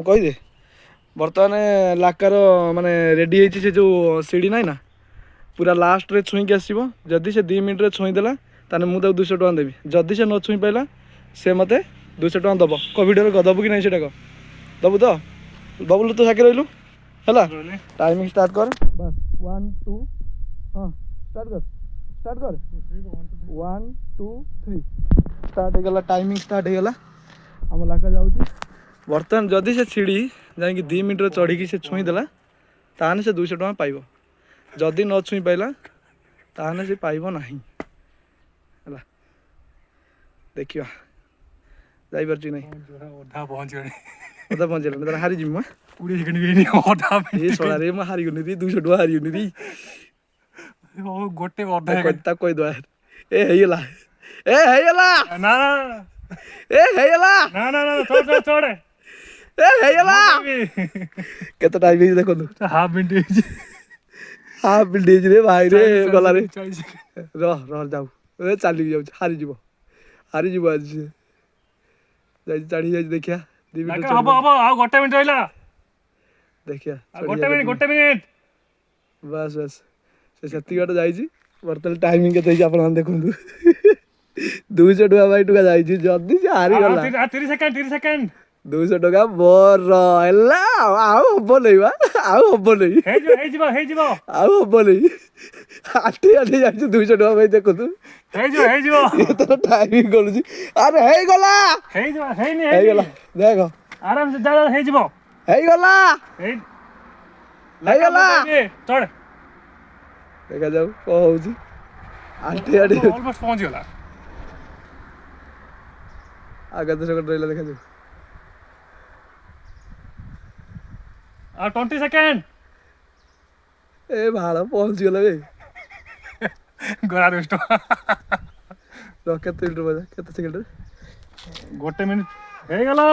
कहीदे बर्तमान लाकार माने रेडी होती से जो सीढ़ी ना ना पूरा लास्ट रे छुईक आसो जदि से 2 मिनट छुईदेला ताने मुझे 200 टका देवी जदि से न छुई पाला से मत 200 टका दब क भिडियो दबु कि नहीं से कह दबु तो बबुल तो साके रही है टाइमिंग स्टार्ट कर बस 1 2 हाँ स्टार्ट कर 1 2 3 स्टार्ट होगा टाइमिंग स्टार्ट होगा आम लाका जाऊँगी बर्तमान जदि से सीढ़ी जाकि 2 मिनट चढ़ी से छुईदेला ताने से 200 टका पाइब जदि न छुई पाइला ताने से पाइब नहीं है देखिए जापर नहीं अधा पहुँच गए अधा पहुँचल हारी जी मैं 20 सेकंड भी नहीं अधा सड़े मैं हारिगनी री 200 टका हारिगनी री गोटे अधा कहीदे एला ना ना एला ना ना ना छोड़ छोड़ एला केते टाइम देखो हाफ मिनट हाफ मिनट रे भाई रे गला रे रह रह जाऊ ए चली जाऊ हारी जीव आज जाई चढ़ी जाई देखिया 2 मिनट हबो हबो आ गोटे मिनट रहिला देखिया गोटे मिनट बस बस से सेती गट जाई बर्तल टाइमिंग केते छी आपन देखंतु 200 टका भाई टका जाई जल्दी से हारी गला 30 सेकंड 200 टका बोर एला आउ हबो नै बा आउ हबो नै हे जिवो आउ हबो नै आटे जाई 200 टका भाई देखंतु हे जिवो ये तो टाइमिंग गलु छी अरे हे गला हे गला देखो आराम से जा हे जिवो हे गला हे गला चढ़ देखा जाऊ को होउची आटे ऑलमोस्ट पहुंच गला आगे 10 सेकंड रहिला देखा जाऊ 20 सेकंड ए भाड़ा पहुंच गला बे गोरा दोस्तो केते मिनट बजा केते सेकंड गोटे मिनट हे गला